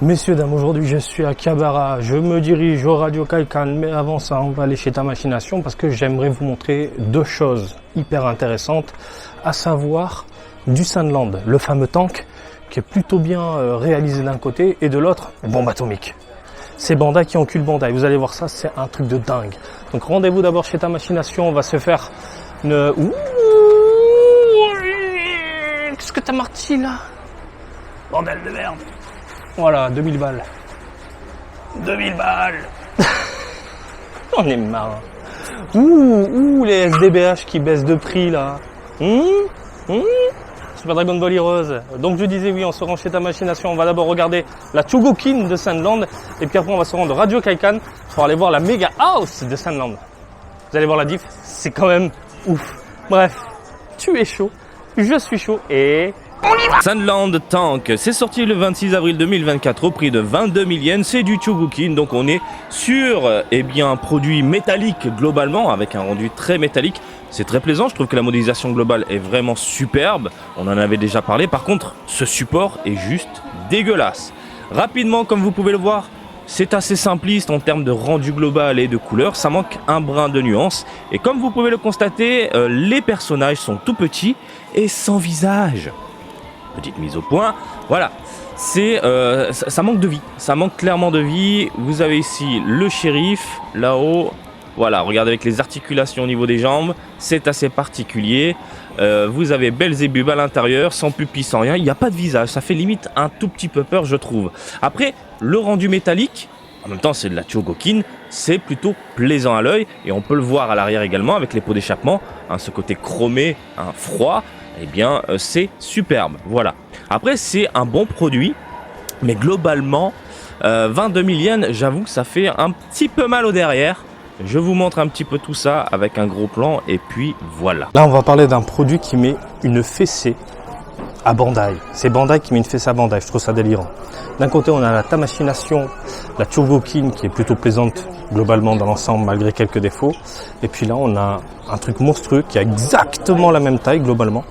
Messieurs, dames, aujourd'hui je suis à Kabara, je me dirige au Radio Kaikan, mais avant ça on va aller chez Ta Machination parce que j'aimerais vous montrer deux choses hyper intéressantes, à savoir du Sunland, le fameux tank qui est plutôt bien réalisé d'un côté et de l'autre, bombe atomique. C'est Bandai qui encule Bandai, vous allez voir ça, c'est un truc de dingue. Donc rendez-vous d'abord chez Ta Machination, on va se faire une... Ouh, qu'est-ce que t'as marqué là? Bordel de merde. Voilà, 2000 balles. 2000 balles. On est marre. Ouh, les SDBH qui baissent de prix là. Super Dragon Ball Heroes. Donc je disais oui, on se rend chez Ta Machination. On va d'abord regarder la Chogokin de Sunland. Et puis après on va se rendre au Radio Kaikan pour aller voir la Mega House de Sunland. Vous allez voir la diff, c'est quand même ouf. Bref, tu es chaud, je suis chaud et... Sunland Tank, c'est sorti le 26 avril 2024 au prix de 22 000 yens, c'est du Chogokin, donc on est sur un produit métallique globalement, avec un rendu très métallique, c'est très plaisant, je trouve que la modélisation globale est vraiment superbe, on en avait déjà parlé, par contre ce support est juste dégueulasse. Rapidement, comme vous pouvez le voir, c'est assez simpliste en termes de rendu global et de couleur, ça manque un brin de nuance, et comme vous pouvez le constater, les personnages sont tout petits et sans visage. Petite mise au point, voilà, ça manque de vie, ça manque clairement de vie. Vous avez ici le shérif, là-haut, voilà, regardez avec les articulations au niveau des jambes, c'est assez particulier. Vous avez Belzébub à l'intérieur, sans pupille, sans rien, il n'y a pas de visage, ça fait limite un tout petit peu peur je trouve. Après, le rendu métallique, en même temps c'est de la Chogokin, c'est plutôt plaisant à l'œil, et on peut le voir à l'arrière également avec les pots d'échappement, hein, ce côté chromé, hein, froid. Eh bien, c'est superbe, voilà. Après, c'est un bon produit, mais globalement, 22 000 yens, j'avoue que ça fait un petit peu mal au derrière. Je vous montre un petit peu tout ça avec un gros plan, et puis voilà. Là, on va parler d'un produit qui met une fessée à Bandai. C'est Bandai qui met une fessée à Bandai, je trouve ça délirant. D'un côté, on a la Ta Machination, la Chogokin, qui est plutôt plaisante globalement dans l'ensemble, malgré quelques défauts. Et puis là, on a un truc monstrueux qui a exactement la même taille globalement.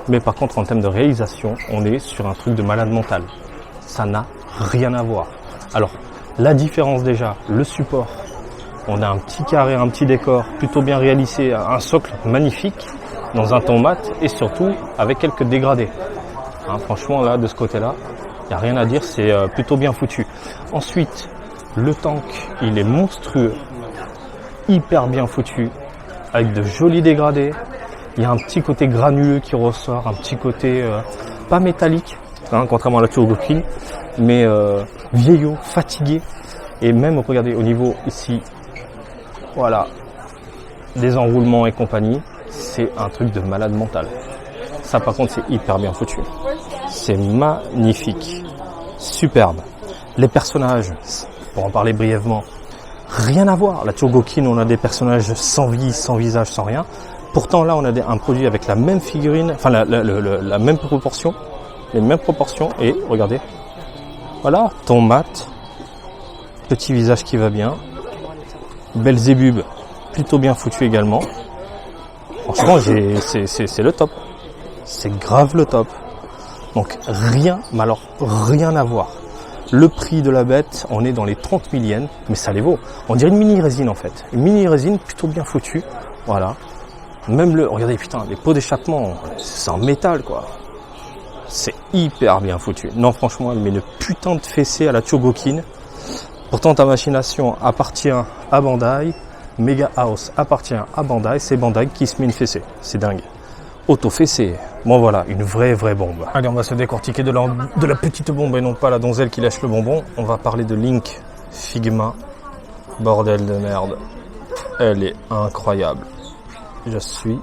Mais par contre, en termes de réalisation, on est sur un truc de malade mental. Ça n'a rien à voir. Alors, la différence déjà, le support. On a un petit carré, un petit décor plutôt bien réalisé, un socle magnifique dans un ton mat et surtout avec quelques dégradés. Hein, franchement, là, de ce côté-là, il n'y a rien à dire, c'est plutôt bien foutu. Ensuite, le tank, il est monstrueux, hyper bien foutu, avec de jolis dégradés. Il y a un petit côté granuleux qui ressort, un petit côté pas métallique, hein, contrairement à la Chogokin, mais vieillot, fatigué. Et même, regardez, au niveau ici, voilà, des enroulements et compagnie, c'est un truc de malade mental. Ça, par contre, c'est hyper bien foutu. C'est magnifique, superbe. Les personnages, pour en parler brièvement, rien à voir. La Chogokin, on a des personnages sans vie, sans visage, sans rien. Pourtant là on a un produit avec la même figurine, enfin la même proportion, les mêmes proportions et regardez, voilà, ton mat, petit visage qui va bien, Belzébub plutôt bien foutu également. Franchement c'est le top, c'est grave le top. Donc rien, mais alors rien à voir. Le prix de la bête, on est dans les 30 000 yens, mais ça les vaut. On dirait une mini résine en fait, une mini résine plutôt bien foutue, voilà. Même regardez putain, les pots d'échappement, c'est en métal quoi. C'est hyper bien foutu. Non franchement, elle met une putain de fessée à la Chogokin. Pourtant Ta Machination appartient à Bandai. Mega House appartient à Bandai. C'est Bandai qui se met une fessée. C'est dingue. Auto-fessée. Bon voilà, une vraie bombe. Allez, on va se décortiquer de la petite bombe et non pas la donzelle qui lâche le bonbon. On va parler de Link Figma. Bordel de merde. Elle est incroyable. Je suis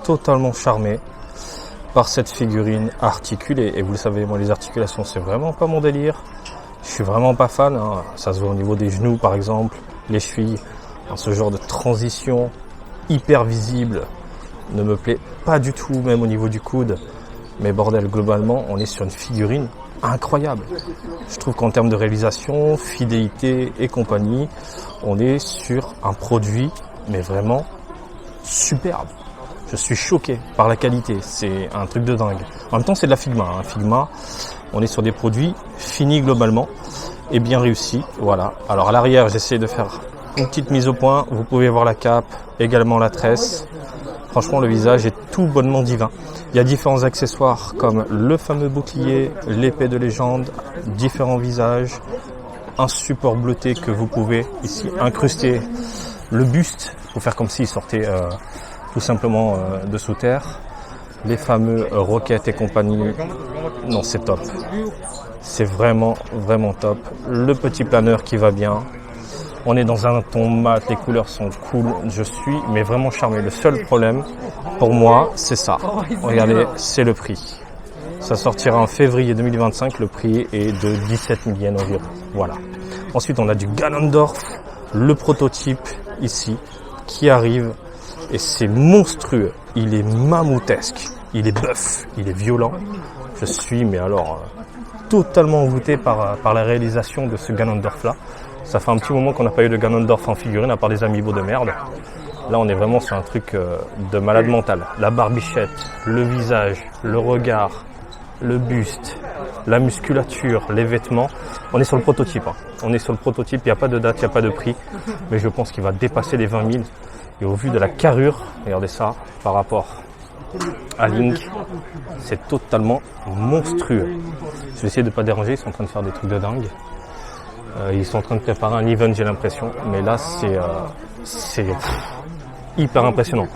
totalement charmé par cette figurine articulée. Et vous le savez, moi les articulations c'est vraiment pas mon délire. Je suis vraiment pas fan, hein. Ça se voit au niveau des genoux par exemple, les chevilles. Ce genre de transition hyper visible ne me plaît pas du tout, même au niveau du coude. Mais bordel, globalement, on est sur une figurine incroyable. Je trouve qu'en termes de réalisation, fidélité et compagnie, on est sur un produit, mais vraiment superbe. Je suis choqué par la qualité, c'est un truc de dingue. En même temps, c'est de la Figma. Figma, on est sur des produits finis globalement. est bien réussi. Voilà. Alors à l'arrière, j'essaie de faire une petite mise au point. Vous pouvez voir la cape, également la tresse. Franchement, le visage est tout bonnement divin. Il y a différents accessoires comme le fameux bouclier, l'épée de légende, différents visages, un support bleuté que vous pouvez ici incruster le buste pour faire comme s'il sortait tout simplement de sous terre. Les fameux roquettes et compagnie, non c'est top. C'est vraiment top. Le petit planeur qui va bien. On est dans un ton mat, les couleurs sont cool. Je suis mais vraiment charmé. Le seul problème pour moi, c'est ça. Regardez, c'est le prix. Ça sortira en février 2025. Le prix est de 17 000 yens environ. Voilà. Ensuite, on a du Ganondorf, le prototype ici, qui arrive. Et c'est monstrueux. Il est mammouthesque. Il est bœuf. Il est violent. Je suis, mais alors, totalement envoûté par la réalisation de ce Ganondorf-là. Ça fait un petit moment qu'on n'a pas eu de Ganondorf en figurine, à part des amiibo de merde. Là, on est vraiment sur un truc de malade mental. La barbichette, le visage, le regard, le buste, la musculature, les vêtements. On est sur le prototype. Hein. On est sur le prototype, il n'y a pas de date, il n'y a pas de prix. Mais je pense qu'il va dépasser les 20 000. Et au vu de la carrure, regardez ça, par rapport à Link, c'est totalement monstrueux. Je vais essayer de ne pas déranger, ils sont en train de faire des trucs de dingue. Ils sont en train de préparer un event, j'ai l'impression. Mais là, c'est hyper impressionnant.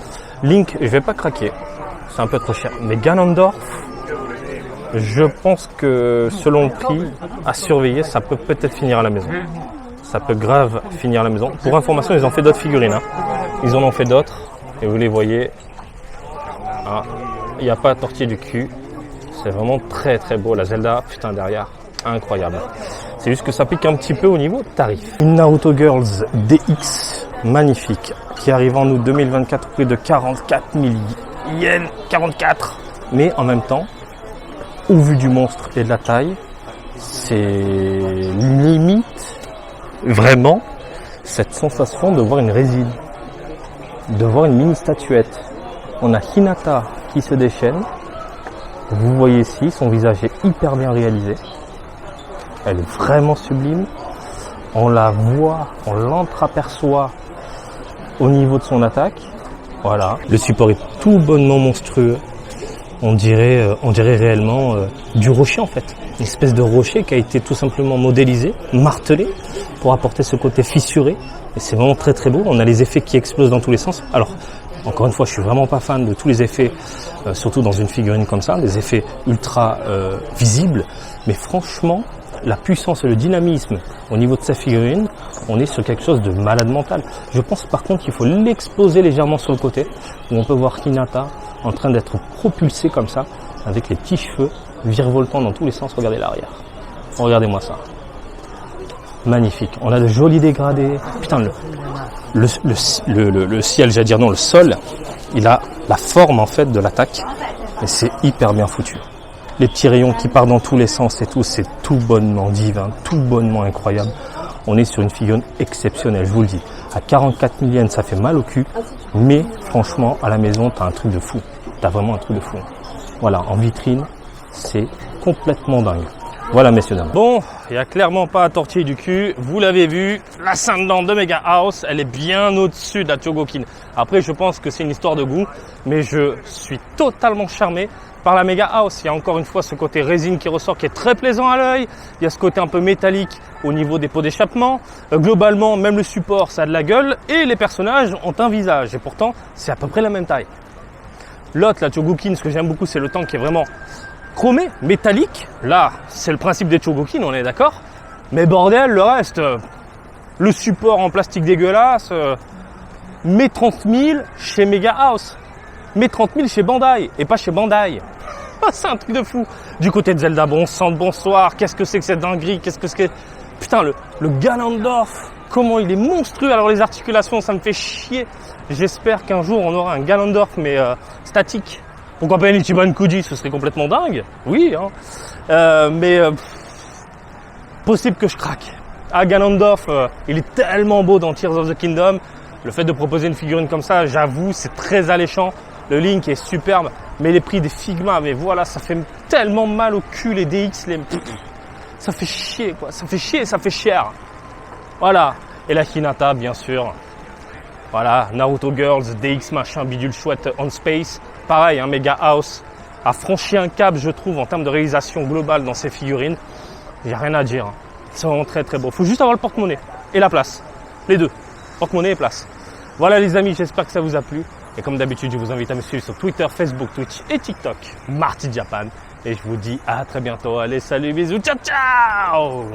Link, je vais pas craquer. C'est un peu trop cher. Mais Ganondorf, je pense que selon le prix à surveiller, ça peut peut-être finir à la maison. Ça peut grave finir à la maison. Pour information, ils ont fait d'autres figurines. Hein. Ils en ont fait d'autres. Et vous les voyez. Il n'y a pas à tortiller du cul. C'est vraiment très beau. La Zelda, putain, derrière, incroyable. C'est juste que ça pique un petit peu au niveau tarif. Une Naruto Girls DX, magnifique, qui arrive en août 2024 au prix de 44 000 yens, 44. Mais en même temps, au vu du monstre et de la taille, c'est limite vraiment cette sensation de voir une résine, de voir une mini statuette. On a Hinata qui se déchaîne. Vous voyez ici, son visage est hyper bien réalisé. Elle est vraiment sublime. On la voit, on l'entreaperçoit au niveau de son attaque. Voilà. Le support est tout bonnement monstrueux. On dirait réellement du rocher en fait. Une espèce de rocher qui a été tout simplement modélisé, martelé pour apporter ce côté fissuré. Et c'est vraiment très beau. On a les effets qui explosent dans tous les sens. Alors, encore une fois, je suis vraiment pas fan de tous les effets, surtout dans une figurine comme ça, des effets ultra visibles. Mais franchement, la puissance et le dynamisme au niveau de sa figurine, on est sur quelque chose de malade mental. Je pense par contre qu'il faut l'exposer légèrement sur le côté, où on peut voir Hinata en train d'être propulsée comme ça, avec les petits cheveux virevoltant dans tous les sens. Regardez l'arrière. Regardez-moi ça. Magnifique. On a de jolis dégradés. Putain, le ciel, j'allais dire non, le sol, il a la forme en fait de l'attaque, et c'est hyper bien foutu. Les petits rayons qui partent dans tous les sens et tout, c'est tout bonnement divin, tout bonnement incroyable. On est sur une figurine exceptionnelle, je vous le dis. À 44 000 yens, ça fait mal au cul, mais franchement, à la maison, t'as un truc de fou. T'as vraiment un truc de fou. Voilà, en vitrine, c'est complètement dingue. Voilà, messieurs, dames. Bon, il n'y a clairement pas à tortiller du cul. Vous l'avez vu, la sainte dent de Mega House, elle est bien au-dessus de la Chogokin. Après, je pense que c'est une histoire de goût, mais je suis totalement charmé par la Mega House. Il y a encore une fois ce côté résine qui ressort, qui est très plaisant à l'œil. Il y a ce côté un peu métallique au niveau des pots d'échappement. Globalement, même le support, ça a de la gueule. Et les personnages ont un visage. Et pourtant, c'est à peu près la même taille. L'autre, la Chogokin, ce que j'aime beaucoup, c'est le tank qui est vraiment chromé, métallique. Là, c'est le principe des Chogokin, on est d'accord. Mais bordel, le reste, le support en plastique dégueulasse, mais 30 000 chez Mega House. Mais 30 000 chez Bandai, et pas chez Bandai. C'est un truc de fou. Du côté de Zelda, bon sang de bonsoir, qu'est-ce que c'est que cette dinguerie, qu'est-ce que c'est. Putain, le Ganondorf, comment il est monstrueux. Alors les articulations, ça me fait chier. J'espère qu'un jour, on aura un Ganondorf, mais statique. Pourquoi pas un Ichiban Kuji, ce serait complètement dingue. Oui, hein. Possible que je craque. Ah, Ganondorf, il est tellement beau dans Tears of the Kingdom. Le fait de proposer une figurine comme ça, j'avoue, c'est très alléchant. Le Link est superbe, mais les prix des Figma, mais voilà, ça fait tellement mal au cul, les DX, Ça fait chier, quoi. Ça fait chier, ça fait cher. Voilà. Et la Hinata, bien sûr. Voilà, Naruto Girls, DX machin, bidule chouette on space. Pareil, hein, Mega House a franchi un cap, je trouve, en termes de réalisation globale dans ses figurines. Il n'y a rien à dire. Hein. C'est vraiment très très beau. Faut juste avoir le porte-monnaie et la place. Les deux. Porte-monnaie et place. Voilà les amis, j'espère que ça vous a plu. Et comme d'habitude, je vous invite à me suivre sur Twitter, Facebook, Twitch et TikTok. Marty Japan. Et je vous dis à très bientôt. Allez, salut, bisous, ciao ciao.